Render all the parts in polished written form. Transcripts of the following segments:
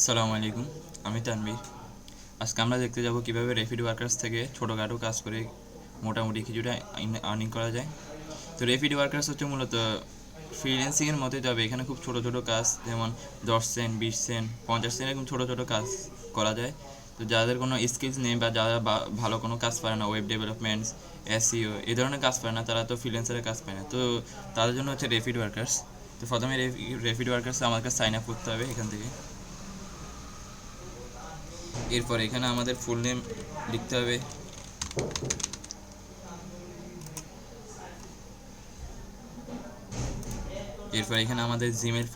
আসসালামু আলাইকুম। আমি তানভীর। আজকে আমরা দেখতে যাব কিভাবে রেপিড ওয়ার্কার্স থেকে ছোটোখাটো কাজ করে মোটামুটি কিছুটা আর্নিং করা যায়। তো রেপিড ওয়ার্কার্স হচ্ছে মূলত ফ্রিল্যান্সিংয়ের মতোই, তবে এখানে খুব ছোটো ছোটো কাজ, যেমন 10 সেন্ট, 20 সেন্ট, 50 সেন্ট এরকম ছোটো ছোটো কাজ করা যায়। তো যাদের কোনো স্কিলস নেই বা যারা ভালো কোনো কাজ পারে না, ওয়েব ডেভেলপমেন্টস, এসইও এই ধরনের কাজ পারে না, তারা তো ফ্রিল্যান্সারের কাজ পায় না। তো তাদের জন্য হচ্ছে রেপিড ওয়ার্কার্স। তো প্রথমে রেপিড ওয়ার্কার্সে আমাকে সাইন আপ করতে হবে এখান থেকে। এরপর এখানে আমাদের ফুল নেম লিখতে হবে। এরপর এখানে আমাদের জিমেল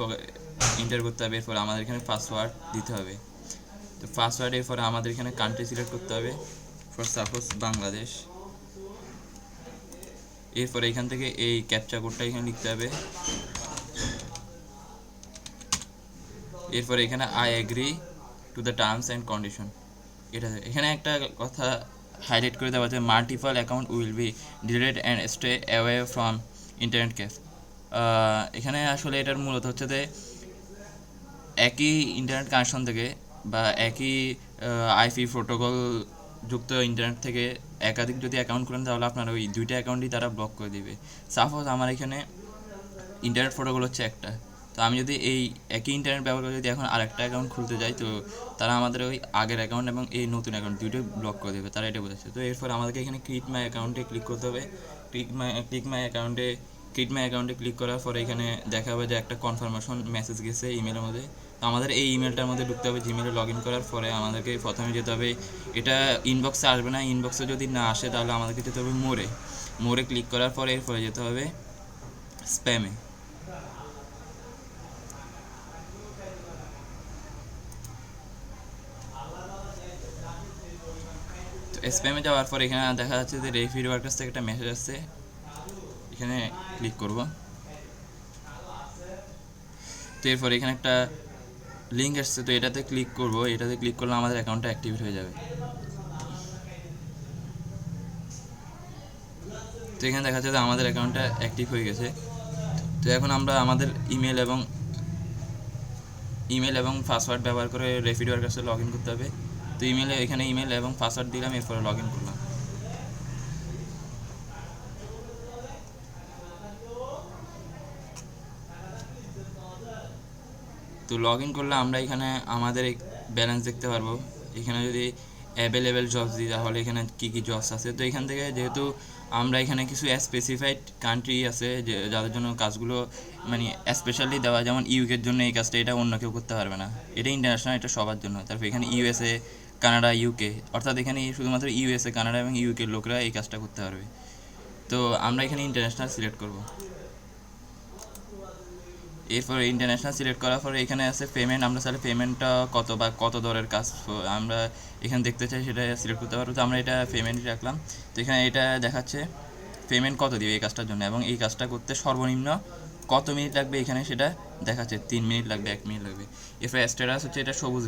এন্টার করতে হবে। এরপর আমাদের এখানে পাসওয়ার্ড দিতে হবে। তো পাসওয়ার্ড এরপর আমাদের এখানে কান্ট্রি সিলেক্ট করতে হবে, ফর সাপোজ বাংলাদেশ। এরপর এখান থেকে এই ক্যাপচা কোডটা এখানে লিখতে হবে। এরপর এখানে I agree to the terms and condition, এটা এখানে একটা কথা হাইলাইট করে দেওয়া আছে, multiple account will be deleted and stay away from internet cafe. এখানে আসলে এটার মূলত হচ্ছে যে একই ইন্টারনেট কানেকশন থেকে বা একই আইপি প্রোটোকল যুক্ত ইন্টারনেট থেকে একাধিক যদি অ্যাকাউন্ট করেন, তাহলে আপনার ওই দুইটা অ্যাকাউন্টই তারা ব্লক করে দিবে। সাপোজ আমার এখানে ইন্টারনেট প্রোটোকল হচ্ছে একটা, তো আমি যদি এই একই ইন্টারনেট ব্যবহার করে যদি এখন আরেকটা অ্যাকাউন্ট খুলতে যাই, তো তারা আমাদের ওই আগের অ্যাকাউন্ট এবং এই নতুন অ্যাকাউন্ট দুটোই ব্লক করে দেবে, তারা এটা বোঝাচ্ছে। তো এরপর আমাদেরকে এখানে ক্রিয়েট মাই অ্যাকাউন্টে ক্লিক করতে হবে। ক্রিয়েট মাই অ্যাকাউন্টে ক্লিক করার পরে এখানে দেখা হবে যে একটা কনফার্মেশন মেসেজ গেছে ইমেলের মধ্যে। তো আমাদের এই ইমেলটার মধ্যে ঢুকতে হবে। জিমেলে লগ ইন করার পরে আমাদেরকে প্রথমে যেতে হবে, এটা ইনবক্সে আসবে না, ইনবক্সে যদি না আসে তাহলে আমাদেরকে যেতে হবে মোরে ক্লিক করার পরে এরপরে যেতে হবে স্প্যামে। তো স্প্যামে যাওয়ার পর এখানে দেখা যাচ্ছে যে রেফিড ওয়ার্কার্স থেকে একটা মেসেজ আসছে, এখানে ক্লিক করব। তো এরপর এখানে একটা লিঙ্ক আসছে, তো এটাতে ক্লিক করব। এটাতে ক্লিক করলে আমাদের অ্যাকাউন্টটা অ্যাক্টিভেট হয়ে যাবে। তো এখানে দেখা যাচ্ছে যে আমাদের অ্যাকাউন্টটা অ্যাক্টিভ হয়ে গেছে। তো এখন আমরা আমাদের ইমেল এবং পাসওয়ার্ড ব্যবহার করে রেফিড ওয়ার্কার্সে লগ ইন করতে হবে। তো এখানে ইমেল এবং পাসওয়ার্ড দিলাম, এরপরে লগ ইন করলাম। তো লগ ইন করলে আমরা এখানে আমাদের ব্যালেন্স দেখতে পারবো। এখানে যদি অ্যাভেলেবেল জবস দিই তাহলে এখানে কী কী জবস আছে। তো এখান থেকে যেহেতু আমরা এখানে কিছু স্পেসিফাইড কান্ট্রি আছে যে যাদের জন্য কাজগুলো মানে স্পেশালি দেওয়া, যেমন ইউকের জন্য এই কাজটা, এটা অন্য কেউ করতে পারবে না, এটা ইন্টারন্যাশনাল, এটা সবার জন্য। তারপর এখানে ইউএসএ, কানাডা, ইউকে, অর্থাৎ এখানে শুধুমাত্র ইউএসএ, কানাডা এবং ইউকের লোকরা এই কাজটা করতে পারবে। তো আমরা এখানে ইন্টারন্যাশনাল সিলেক্ট করব। এরপর ইন্টারন্যাশনাল সিলেক্ট করার পরে এখানে আছে পেমেন্ট, আমরা তাহলে পেমেন্টটা কত বা কত দরের কাজ আমরা এখানে দেখতে চাই সেটা সিলেক্ট করতে পারবো। তো আমরা এটা পেমেন্ট রাখলাম। তো এখানে এটা দেখাচ্ছে পেমেন্ট কত দিবে এই কাজটার জন্য এবং এই কাজটা করতে সর্বনিম্ন কত মিনিট লাগবে, এখানে সেটা দেখাচ্ছে 3 মিনিট লাগবে, 1 মিনিট লাগবে। এরপরে স্ট্যাটাস হচ্ছে এটা সবুজ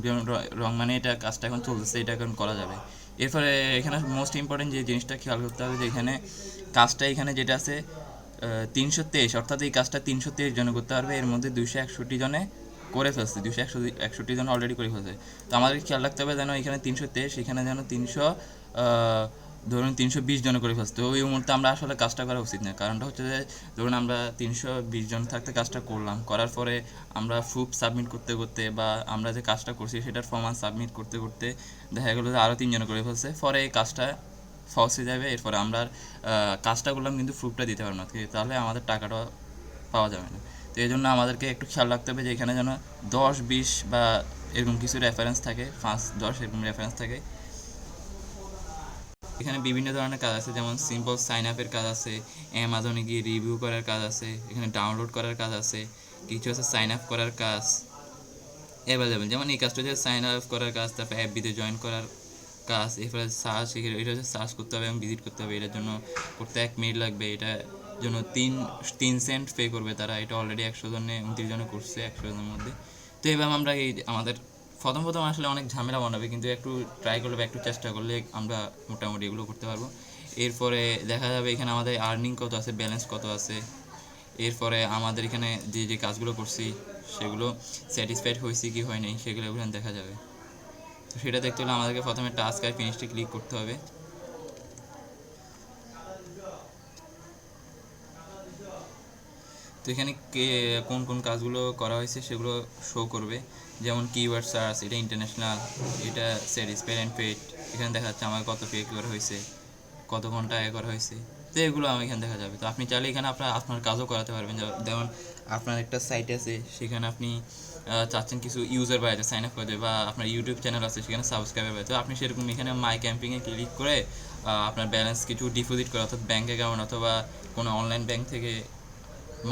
রং, মানে এটা কাজটা এখন চলতেছে, এটা এখন করা যাবে। এরপরে এখানে মোস্ট ইম্পর্টেন্ট যে জিনিসটা খেয়াল করতে হবে, যে এখানে কাজটা এখানে যেটা আছে 323, অর্থাৎ এই কাজটা 323 জনে করতে পারবে, এর মধ্যে 261 জনে করে ফেলছে, 261 জন অলরেডি করে ফেলছে। তো আমাদের খেয়াল রাখতে হবে যেন এখানে 323, এখানে যেন 320 জনে করে ফেলছে। তো ওই মুহূর্তে আমরা আসলে কাজটা করা উচিত না। কারণটা হচ্ছে যে ধরুন আমরা 320 জন থাকতে কাজটা করলাম, করার পরে আমরা প্রুফ সাবমিট করতে করতে বা আমরা যে কাজটা করছি সেটার প্রমাণ সাবমিট করতে করতে দেখা গেলো যে আরও 3 জনে করে ফেলছে, পরে এই কাজটা ফলস হয়ে যাবে। এরপরে আমরা কাজটা করলাম কিন্তু প্রুফটা দিতে পারবো না, তাহলে আমাদের টাকাটা পাওয়া যাবে না। তো এই জন্য আমাদেরকে একটু খেয়াল রাখতে হবে যে এখানে যেন 10, 20 বা এরকম কিছু রেফারেন্স থাকে, 5, 10 এরকম রেফারেন্স থাকে। এখানে বিভিন্ন ধরনের কাজ আছে, যেমন সিম্পল সাইন আপের কাজ আছে, অ্যামাজনে গিয়ে রিভিউ করার কাজ আছে, এখানে ডাউনলোড করার কাজ আছে, কিছু আছে সাইন আপ করার কাজ অ্যাভেলেবেল। যেমন এই কাজটা হচ্ছে সাইন আপ করার কাজ, তারপর অ্যাপবিতে জয়েন করার কাজ। এরপরে সার্চ, এটা হচ্ছে সার্চ করতে হবে এবং ভিজিট করতে হবে, এটার জন্য করতে 1 মিনিট লাগবে। এটার জন্য 3 সেন্ট পে করবে তারা। এটা অলরেডি 100 জনে 29 জনে করছে 100 জনের মধ্যে। তো এইভাবে আমরা এই আমাদের প্রথম প্রথম আসলে অনেক ঝামেলা বানাবে, কিন্তু একটু ট্রাই করলে বা একটু চেষ্টা করলে আমরা মোটামুটি এগুলো করতে পারবো। এরপরে দেখা যাবে এখানে আমাদের আর্নিং কত আছে, ব্যালেন্স কত আছে, এরপরে আমাদের এখানে যে যে কাজগুলো করছি সেগুলো স্যাটিসফাইড হয়েছি কি হয় নাই সেগুলো এখানে দেখা যাবে। তো সেটা দেখতে হলে আমাদেরকে প্রথমে টাস্ক আর ফিনিশে ক্লিক করতে হবে। তো এখানে কোন কোন কাজগুলো করা হয়েছে সেগুলো শো করবে, যেমন কিওয়ার্ড সার্চ, এটা ইন্টারন্যাশনাল, এটা স্যাটিসফাইড অ্যান্ড পেড। এখানে দেখা যাচ্ছে আমার কত পে করা হয়েছে, কত ঘন্টা আয় করা হয়েছে, তো এগুলো আমার এখানে দেখা যাবে। তো আপনি চাইলে এখানে আপনার কাজও করাতে পারবেন। যেমন আপনার একটা সাইট আছে, সেখানে আপনি চাচ্ছেন কিছু ইউজার বাড়াতে, সাইন আপ করতে, বা আপনার ইউটিউব চ্যানেল আছে সেখানে সাবস্ক্রাইবার বাড়াতে, তো আপনি সেরকম এখানে মাই ক্যাম্পিংয়ে ক্লিক করে আপনার ব্যালেন্স কিছু ডিপোজিট করে, অর্থাৎ ব্যাঙ্ক অ্যাকাউন্ট অথবা কোনো অনলাইন ব্যাঙ্ক থেকে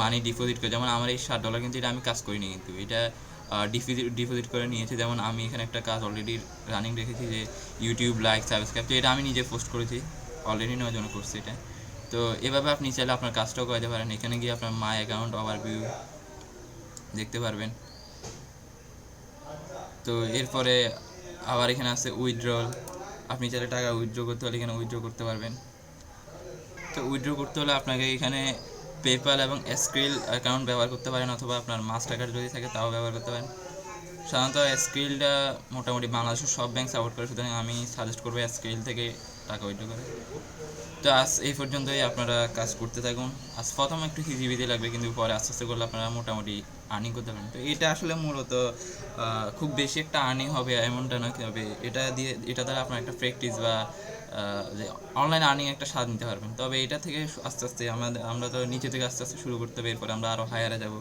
মানি ডিপোজিট করে। যেমন আমার এই $60 কিন্তু এটা আমি কাজ করিনি, কিন্তু এটা ডিপোজিট করে নিয়েছি। যেমন আমি এখানে একটা কাজ অলরেডি রানিং রেখেছি, যে ইউটিউব লাইক সাবস্ক্রাইব, তো এটা আমি নিজে পোস্ট করেছি, অলরেডি নেওয়ার জন্য করছি এটা। তো এভাবে আপনি চাইলে আপনার কাজটাও করাতে পারেন। এখানে গিয়ে আপনার মাই অ্যাকাউন্ট ওভারভিউ দেখতে পারবেন। তো এরপরে আবার এখানে আছে উইথড্রল, আপনি চাইলে টাকা উইথড্র করতে হলে এখানে উইথড্র করতে পারবেন। তো উইথড্র করতে হলে আপনাকে এখানে পেপ্যাল এবং স্ক্রিল অ্যাকাউন্ট ব্যবহার করতে পারেন, অথবা আপনার মাস্টার কার্ড যদি থাকে তাও ব্যবহার করতে পারেন। সাধারণত স্ক্রিলটা মোটামুটি বাংলাদেশের সব ব্যাংক সাপোর্ট করে, সুতরাং আমি সাজেস্ট করবো স্ক্রিল থেকে টাকা উইথড্র করে। তো আজ এই পর্যন্তই, আপনারা কাজ করতে থাকুন। আজ প্রথম একটু হিজিবিজি লাগবে, কিন্তু পরে আস্তে আস্তে করলে আপনারা মোটামুটি আর্নিং করতে পারেন। তো এটা আসলে মূলত খুব বেশি একটা আর্নিং হবে এমনটা নয়, তবে এটা দ্বারা আপনার একটা প্র্যাকটিস বা যে অনলাইন আর্নিং একটা স্বাদ নিতে পারবেন। তবে এটা থেকে আস্তে আস্তে আমরা তো নিচে থেকে আস্তে আস্তে শুরু করতে হবে, এরপরে আমরা আরও হায়ারে যাব,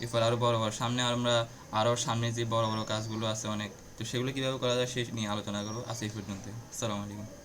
এরপর আরও বড় বড় সামনে আমরা আরও সামনে যে বড় বড় কাজগুলো আছে অনেক, তো সেগুলো কীভাবে করা যায় সেই নিয়ে আলোচনা করবো। আজ এই পর্যন্ত, আসসালামু আলাইকুম।